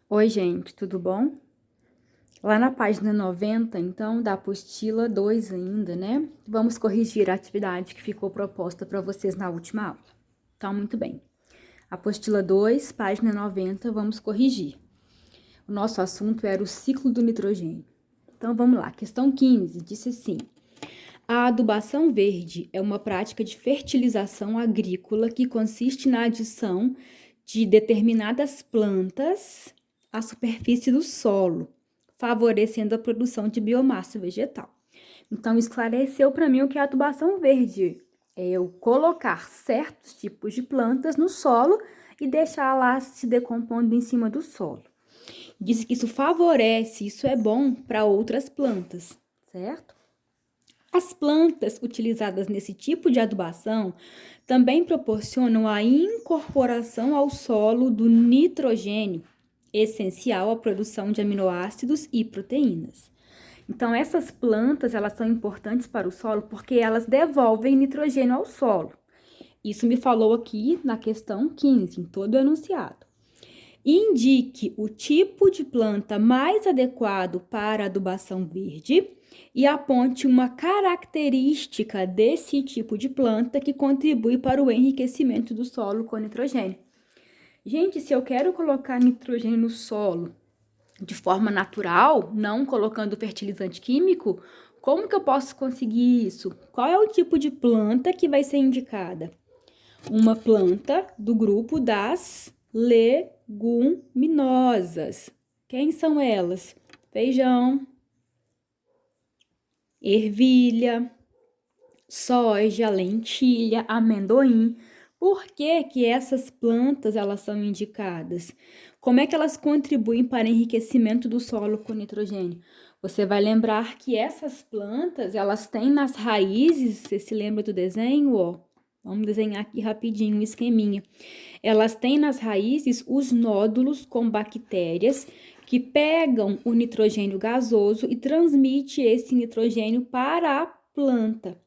Oi, gente, tudo bom? Lá na página 90, então, da apostila 2 ainda, né? Vamos corrigir a atividade que ficou proposta para vocês na última aula. Então, muito bem. Apostila 2, página 90, vamos corrigir. O nosso assunto era o ciclo do nitrogênio. Então, vamos lá. Questão 15, disse assim: a adubação verde é uma prática de fertilização agrícola que consiste na adição de determinadas plantas à superfície do solo, favorecendo a produção de biomassa vegetal. Então, esclareceu para mim o que é adubação verde. É eu colocar certos tipos de plantas no solo e deixar lá se decompondo em cima do solo. Disse que isso favorece, isso é bom para outras plantas, certo? As plantas utilizadas nesse tipo de adubação também proporcionam a incorporação ao solo do nitrogênio, essencial à produção de aminoácidos e proteínas. Então, essas plantas, elas são importantes para o solo porque elas devolvem nitrogênio ao solo. Isso me falou aqui na questão 15, em todo o enunciado. Indique o tipo de planta mais adequado para a adubação verde e aponte uma característica desse tipo de planta que contribui para o enriquecimento do solo com nitrogênio. Gente, se eu quero colocar nitrogênio no solo de forma natural, não colocando fertilizante químico, como que eu posso conseguir isso? Qual é o tipo de planta que vai ser indicada? Uma planta do grupo das leguminosas. Quem são elas? Feijão, ervilha, soja, lentilha, amendoim. Por que que essas plantas elas são indicadas? Como é que elas contribuem para o enriquecimento do solo com nitrogênio? Você vai lembrar que essas plantas, elas têm nas raízes, você se lembra do desenho, ó? Vamos desenhar aqui rapidinho um esqueminha. Elas têm nas raízes os nódulos com bactérias que pegam o nitrogênio gasoso e transmite esse nitrogênio para a planta.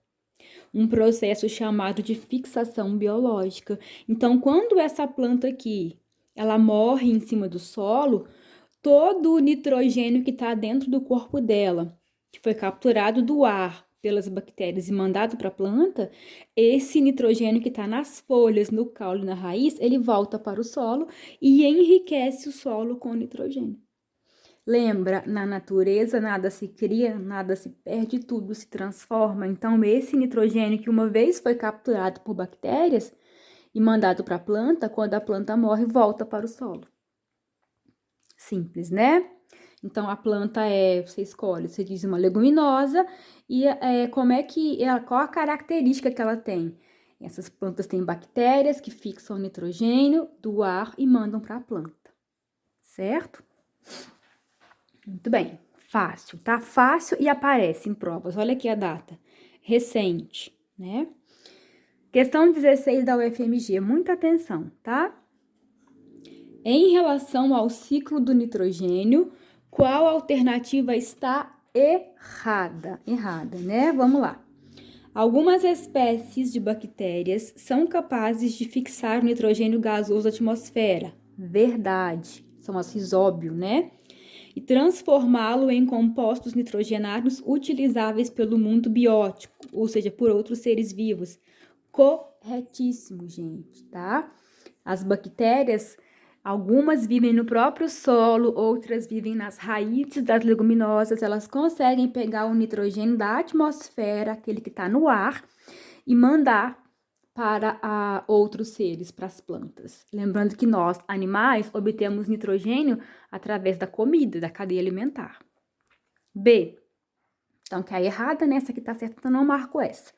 Um processo chamado de fixação biológica. Então, quando essa planta aqui, ela morre em cima do solo, todo o nitrogênio que está dentro do corpo dela, que foi capturado do ar pelas bactérias e mandado para a planta, esse nitrogênio que está nas folhas, no caule, na raiz, ele volta para o solo e enriquece o solo com nitrogênio. Lembra, na natureza nada se cria, nada se perde, tudo se transforma. Então, esse nitrogênio que uma vez foi capturado por bactérias e mandado para a planta, quando a planta morre, volta para o solo. Simples, né? Então, a planta você escolhe, você diz uma leguminosa e qual a característica que ela tem? Essas plantas têm bactérias que fixam o nitrogênio do ar e mandam para a planta, certo? Muito bem, fácil, tá? Fácil e aparece em provas. Olha aqui a data, recente, né? Questão 16 da UFMG, muita atenção, tá? Em relação ao ciclo do nitrogênio, qual alternativa está errada? Errada, né? Vamos lá. Algumas espécies de bactérias são capazes de fixar o nitrogênio gasoso à atmosfera. Verdade. São as rizóbio, né? E transformá-lo em compostos nitrogenados utilizáveis pelo mundo biótico, ou seja, por outros seres vivos. Corretíssimo, gente, tá? As bactérias, algumas vivem no próprio solo, outras vivem nas raízes das leguminosas. Elas conseguem pegar o nitrogênio da atmosfera, aquele que está no ar, e mandar para outros seres, para as plantas. Lembrando que nós, animais, obtemos nitrogênio através da comida, da cadeia alimentar. B. Então, que é errada, né? Essa aqui tá certa, então não marco essa.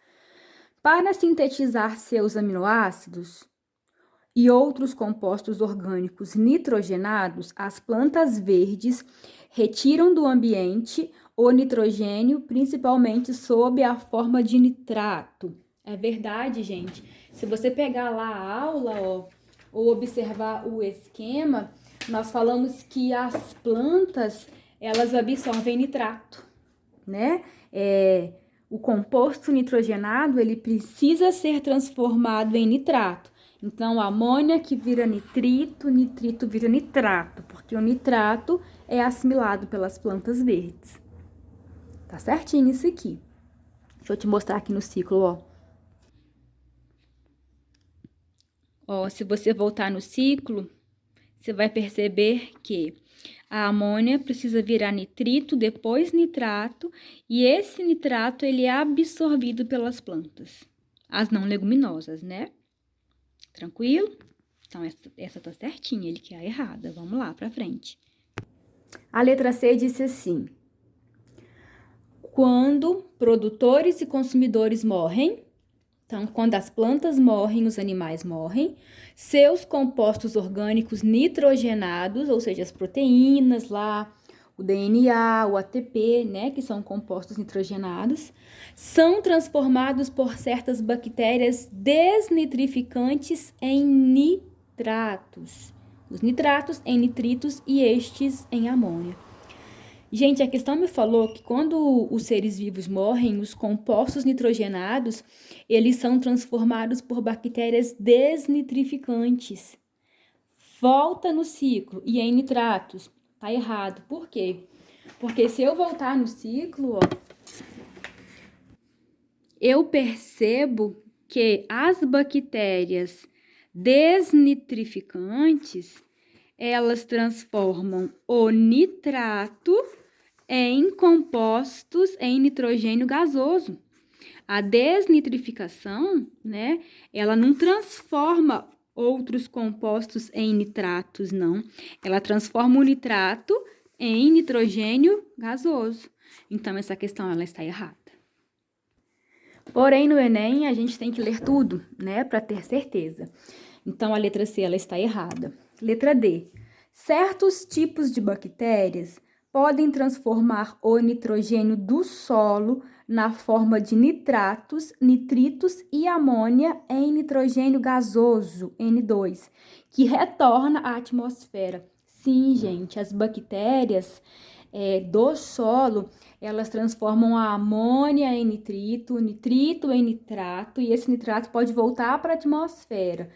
Para sintetizar seus aminoácidos e outros compostos orgânicos nitrogenados, as plantas verdes retiram do ambiente o nitrogênio, principalmente sob a forma de nitrato. É verdade, gente. Se você pegar lá a aula, ó, ou observar o esquema, nós falamos que as plantas, elas absorvem nitrato, né? O composto nitrogenado, ele precisa ser transformado em nitrato. Então, amônia que vira nitrito, nitrito vira nitrato, porque porque o nitrato é assimilado pelas plantas verdes. Tá certinho isso aqui. Deixa eu te mostrar aqui no ciclo, ó. Ó, se você voltar no ciclo, você vai perceber que a amônia precisa virar nitrito, depois nitrato, e esse nitrato ele é absorvido pelas plantas, as não leguminosas, né? Tranquilo? Então, essa tá certinha, ele que é a errada. Vamos lá, pra frente. A letra C disse assim: quando produtores e consumidores morrem, então, quando as plantas morrem, os animais morrem, seus compostos orgânicos nitrogenados, ou seja, as proteínas lá, o DNA, o ATP, né, que são compostos nitrogenados, são transformados por certas bactérias desnitrificantes em nitratos. Os nitratos em nitritos e estes em amônia. Gente, a questão me falou que quando os seres vivos morrem, os compostos nitrogenados, eles são transformados por bactérias desnitrificantes. Volta no ciclo e em nitratos. Tá errado. Por quê? Porque se eu voltar no ciclo, ó, eu percebo que as bactérias desnitrificantes, elas transformam o nitrato em compostos em nitrogênio gasoso. A desnitrificação, né, ela não transforma outros compostos em nitratos, não. Ela transforma o nitrato em nitrogênio gasoso. Então, essa questão, ela está errada. Porém, no Enem, a gente tem que ler tudo, né, para ter certeza. Então, a letra C, ela está errada. Letra D. Certos tipos de bactérias podem transformar o nitrogênio do solo na forma de nitratos, nitritos e amônia em nitrogênio gasoso, N2, que retorna à atmosfera. Sim, gente, as bactérias do solo, elas transformam a amônia em nitrito, nitrito em nitrato, e esse nitrato pode voltar para a atmosfera.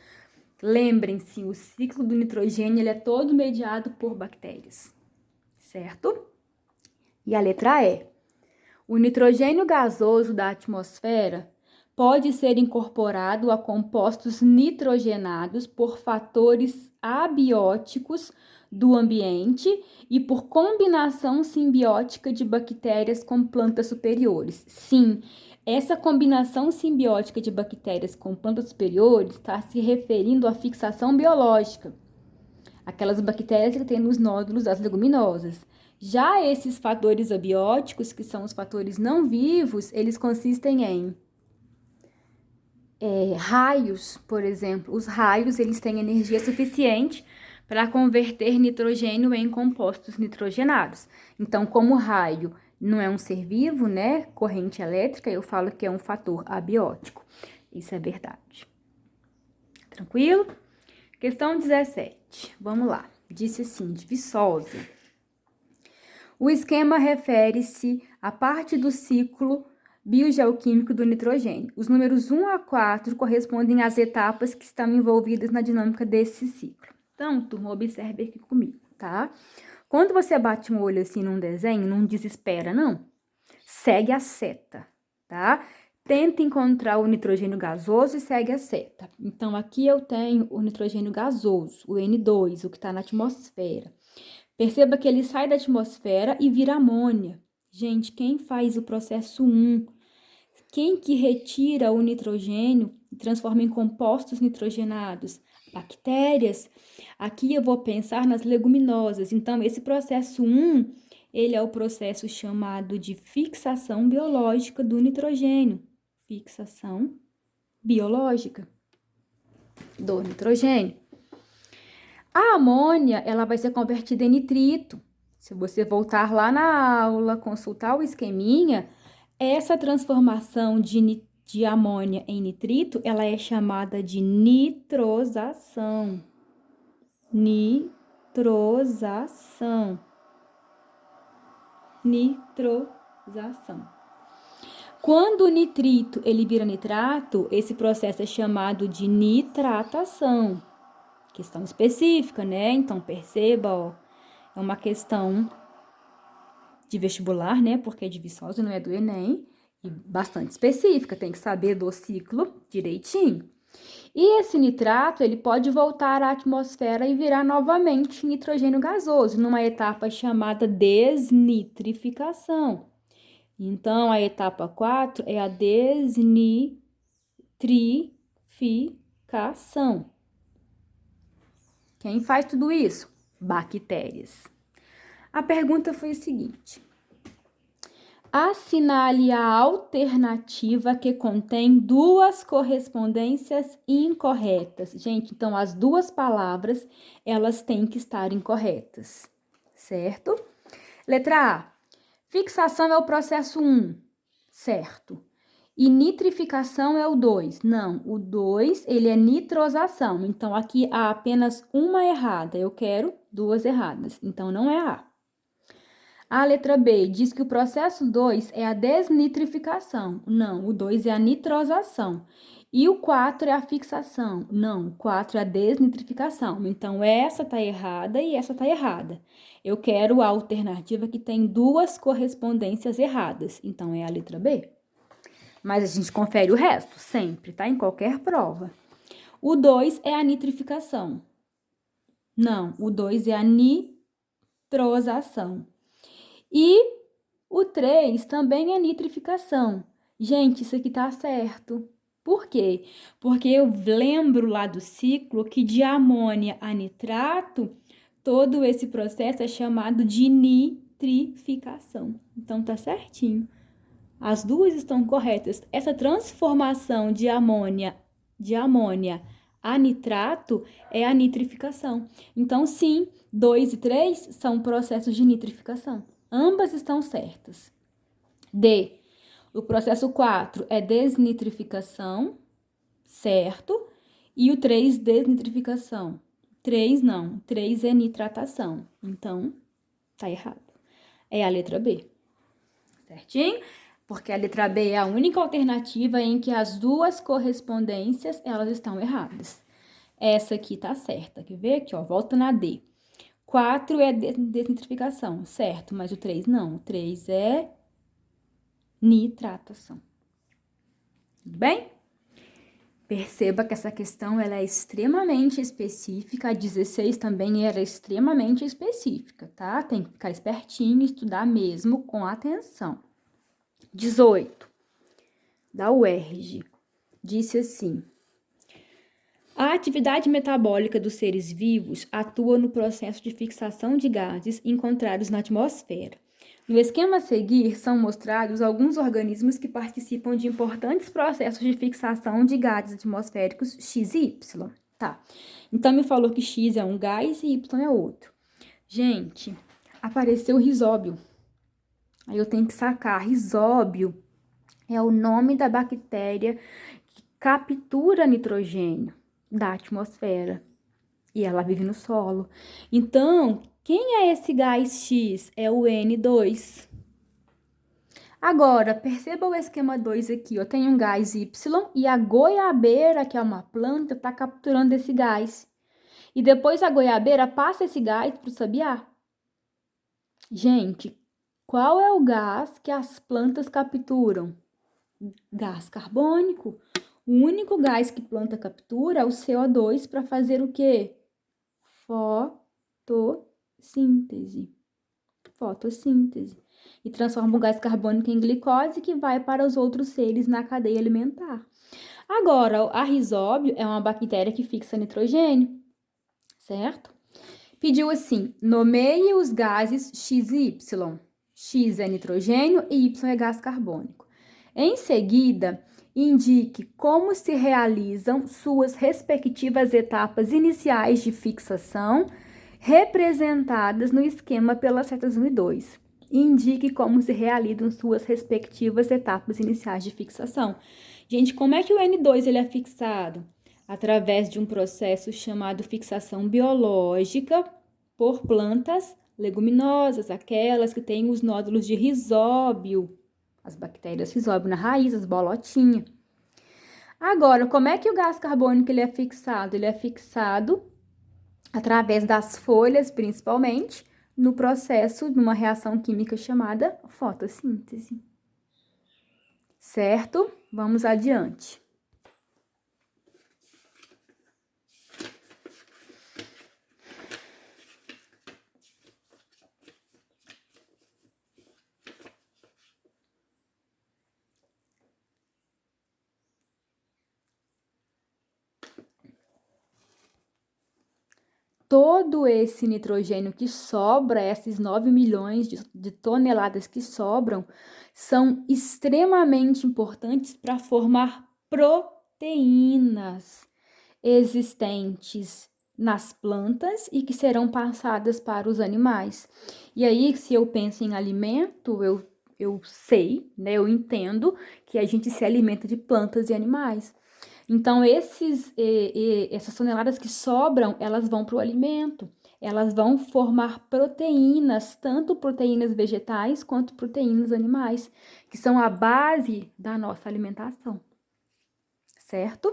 Lembrem-se, o ciclo do nitrogênio ele é todo mediado por bactérias, certo? E a letra E. O nitrogênio gasoso da atmosfera pode ser incorporado a compostos nitrogenados por fatores abióticos do ambiente e por combinação simbiótica de bactérias com plantas superiores. Sim, essa combinação simbiótica de bactérias com plantas superiores está se referindo à fixação biológica, aquelas bactérias que tem nos nódulos das leguminosas. Já esses fatores abióticos, que são os fatores não vivos, eles consistem em raios, por exemplo. Os raios, eles têm energia suficiente para converter nitrogênio em compostos nitrogenados. Então, como o raio não é um ser vivo, né, corrente elétrica, eu falo que é um fator abiótico. Isso é verdade. Tranquilo? Questão 17. Vamos lá. Disse assim, de Viçosa. O esquema refere-se à parte do ciclo biogeoquímico do nitrogênio. Os números 1 a 4 correspondem às etapas que estão envolvidas na dinâmica desse ciclo. Então, turma, observe aqui comigo, tá? Quando você bate um olho assim num desenho, não desespera, não. Segue a seta, tá? Tenta encontrar o nitrogênio gasoso e segue a seta. Então, aqui eu tenho o nitrogênio gasoso, o N2, o que está na atmosfera. Perceba que ele sai da atmosfera e vira amônia. Gente, quem faz o processo 1? Quem que retira o nitrogênio e transforma em compostos nitrogenados? Bactérias. Aqui eu vou pensar nas leguminosas. Então, esse processo 1, ele é o processo chamado de fixação biológica do nitrogênio. Fixação biológica do nitrogênio. A amônia, ela vai ser convertida em nitrito. Se você voltar lá na aula, consultar o esqueminha, essa transformação de amônia em nitrito, ela é chamada de nitrosação. Nitrosação. Nitrosação. Quando o nitrito ele vira nitrato, esse processo é chamado de nitratação. Questão específica, né? Então, perceba, ó, É uma questão de vestibular, né? Porque é de Viçosa, não é do Enem. E bastante específica, tem que saber do ciclo direitinho. E esse nitrato, ele pode voltar à atmosfera e virar novamente nitrogênio gasoso, numa etapa chamada desnitrificação. Então, a etapa 4 é a desnitrificação. Quem faz tudo isso? Bactérias. A pergunta foi a seguinte: assinale a alternativa que contém duas correspondências incorretas. Gente, então as duas palavras, elas têm que estar incorretas, certo? Letra A. Fixação é o processo 1, certo. E nitrificação é o 2. Não, o 2, ele é nitrosação. Então, aqui há apenas uma errada. Eu quero duas erradas. Então, não é A. A letra B diz que o processo 2 é a desnitrificação. Não, o 2 é a nitrosação. E o 4 é a fixação. Não, o 4 é a desnitrificação. Então, essa tá errada e essa tá errada. Eu quero a alternativa que tem duas correspondências erradas. Então, é a letra B. Mas a gente confere o resto, sempre, tá? Em qualquer prova. O 2 é a nitrificação. Não, o 2 é a nitrosação. E o 3 também é nitrificação. Gente, isso aqui tá certo. Por quê? Porque eu lembro lá do ciclo que de amônia a nitrato, todo esse processo é chamado de nitrificação. Então, tá certinho. As duas estão corretas. Essa transformação de amônia a nitrato é a nitrificação. Então, sim, 2 e 3 são processos de nitrificação. Ambas estão certas. D. O processo 4 é desnitrificação, certo? E o 3, desnitrificação. 3 não, 3 é nitratação. Então, tá errado. É a letra B. Certinho? Porque a letra B é a única alternativa em que as duas correspondências, elas estão erradas. Essa aqui tá certa. Quer ver aqui, ó? Volta na D. 4 é desnitrificação, certo? Mas o 3 não. O 3 é nitratação. Tudo bem? Perceba que essa questão ela é extremamente específica. A 16 também era extremamente específica, tá? Tem que ficar espertinho e estudar mesmo com atenção. 18, da UERJ, disse assim: a atividade metabólica dos seres vivos atua no processo de fixação de gases encontrados na atmosfera. No esquema a seguir, são mostrados alguns organismos que participam de importantes processos de fixação de gases atmosféricos X e Y. Tá, então me falou que X é um gás e Y é outro. Gente, apareceu risóbio. Aí eu tenho que sacar, risóbio é o nome da bactéria que captura nitrogênio da atmosfera e ela vive no solo. Então, quem é esse gás X? É o N2. Agora, perceba o esquema 2 aqui, ó. Tem um gás Y e a goiabeira, que é uma planta, está capturando esse gás. E depois a goiabeira passa esse gás para o sabiá. Gente, qual é o gás que as plantas capturam? Gás carbônico. O único gás que planta captura é o CO2 para fazer o quê? Fotossíntese. Fotossíntese. E transforma o gás carbônico em glicose que vai para os outros seres na cadeia alimentar. Agora, a risóbio é uma bactéria que fixa nitrogênio, certo? Pediu assim, nomeie os gases X e Y. X é nitrogênio e Y é gás carbônico. Em seguida, indique como se realizam suas respectivas etapas iniciais de fixação, representadas no esquema pelas setas 1 e 2. Indique como se realizam suas respectivas etapas iniciais de fixação. Gente, como é que o N2 ele é fixado? Através de um processo chamado fixação biológica por plantas leguminosas, aquelas que têm os nódulos de risóbio, as bactérias risóbio na raiz, as bolotinhas. Agora, como é que o gás carbônico ele é fixado? Ele é fixado através das folhas, principalmente, no processo, numa reação química chamada fotossíntese. Certo? Vamos adiante. Todo esse nitrogênio que sobra, esses 9 milhões de toneladas que sobram, são extremamente importantes para formar proteínas existentes nas plantas e que serão passadas para os animais. E aí, se eu penso em alimento, eu sei, né, eu entendo que a gente se alimenta de plantas e animais. Então, essas toneladas que sobram, elas vão para o alimento. Elas vão formar proteínas, tanto proteínas vegetais quanto proteínas animais, que são a base da nossa alimentação. Certo?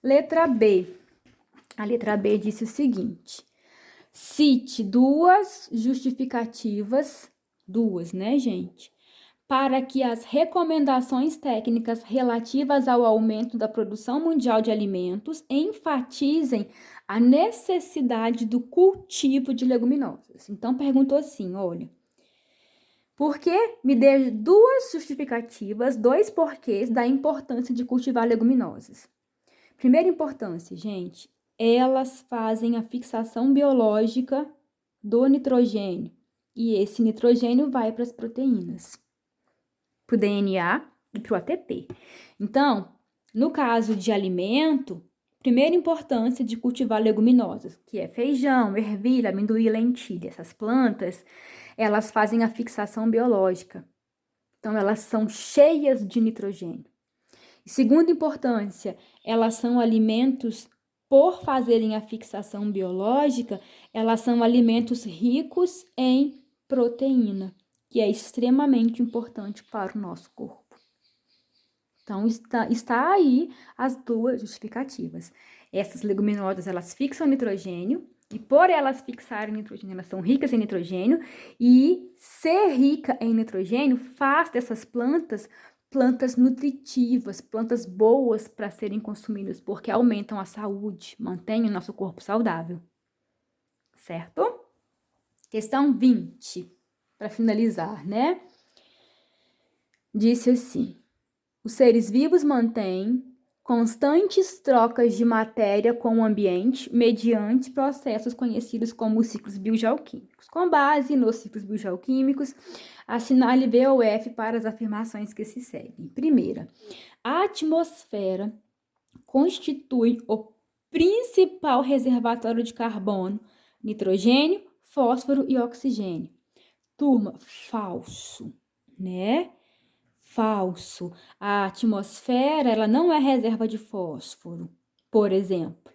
Letra B. A letra B disse o seguinte: cite duas justificativas, né, gente? Para que as recomendações técnicas relativas ao aumento da produção mundial de alimentos enfatizem a necessidade do cultivo de leguminosas. Então, perguntou assim, olha, por que me dê duas justificativas, dois porquês da importância de cultivar leguminosas? Primeira importância, gente, elas fazem a fixação biológica do nitrogênio, e esse nitrogênio vai para as proteínas, para o DNA e para o ATP. Então, no caso de alimento, primeira importância de cultivar leguminosas, que é feijão, ervilha, amendoim, lentilha. Essas plantas, elas fazem a fixação biológica. Então, elas são cheias de nitrogênio. E segunda importância, elas são alimentos, por fazerem a fixação biológica, elas são alimentos ricos em proteína, que é extremamente importante para o nosso corpo. Então, está aí as duas justificativas. Essas leguminosas, elas fixam nitrogênio, e por elas fixarem nitrogênio, elas são ricas em nitrogênio, e ser rica em nitrogênio faz dessas plantas nutritivas, plantas boas para serem consumidas, porque aumentam a saúde, mantêm o nosso corpo saudável. Certo? Questão 20. Para finalizar, né? Disse assim: os seres vivos mantêm constantes trocas de matéria com o ambiente mediante processos conhecidos como ciclos biogeoquímicos. Com base nos ciclos biogeoquímicos, assinale B ou F para as afirmações que se seguem. Primeira, a atmosfera constitui o principal reservatório de carbono, nitrogênio, fósforo e oxigênio. Turma, falso, né? Falso. A atmosfera, ela não é reserva de fósforo, por exemplo,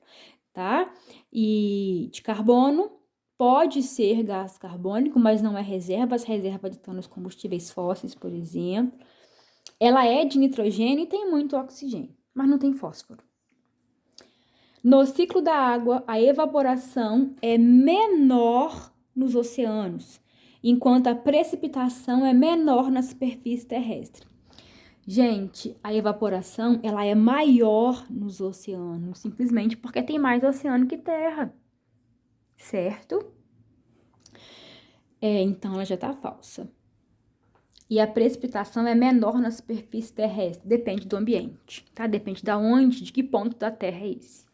tá? E de carbono, pode ser gás carbônico, mas não é reserva. As reservas estão nos combustíveis fósseis, por exemplo. Ela é de nitrogênio e tem muito oxigênio, mas não tem fósforo. No ciclo da água, a evaporação é menor nos oceanos, enquanto a precipitação é menor na superfície terrestre. Gente, a evaporação, ela é maior nos oceanos, simplesmente porque tem mais oceano que terra, certo? Então ela já tá falsa. E a precipitação é menor na superfície terrestre, depende do ambiente, tá? Depende de onde, de que ponto da Terra é esse.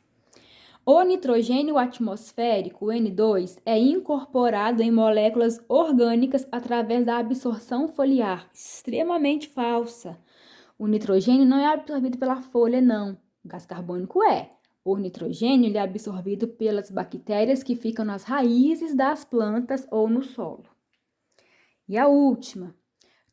O nitrogênio atmosférico, o N2, é incorporado em moléculas orgânicas através da absorção foliar, extremamente falsa. O nitrogênio não é absorvido pela folha, não. O gás carbônico é. O nitrogênio ele é absorvido pelas bactérias que ficam nas raízes das plantas ou no solo. E a última.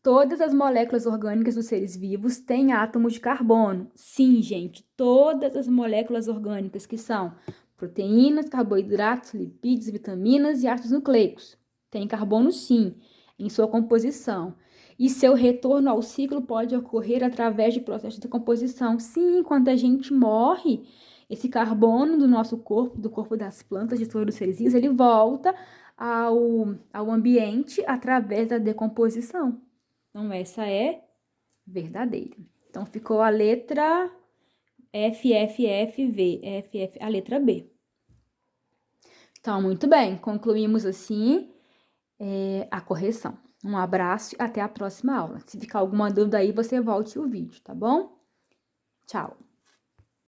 Todas as moléculas orgânicas dos seres vivos têm átomos de carbono. Sim, gente, todas as moléculas orgânicas que são proteínas, carboidratos, lipídios, vitaminas e ácidos nucleicos. Tem carbono, sim, em sua composição. E seu retorno ao ciclo pode ocorrer através de processos de decomposição. Sim, quando a gente morre, esse carbono do nosso corpo, do corpo das plantas, de todos os seres vivos, ele volta ao ambiente através da decomposição. Então, essa é verdadeira. Então, ficou a letra FFFV, FF, a letra B. Então, muito bem, concluímos assim a correção. Um abraço e até a próxima aula. Se ficar alguma dúvida aí, você volte o vídeo, tá bom? Tchau!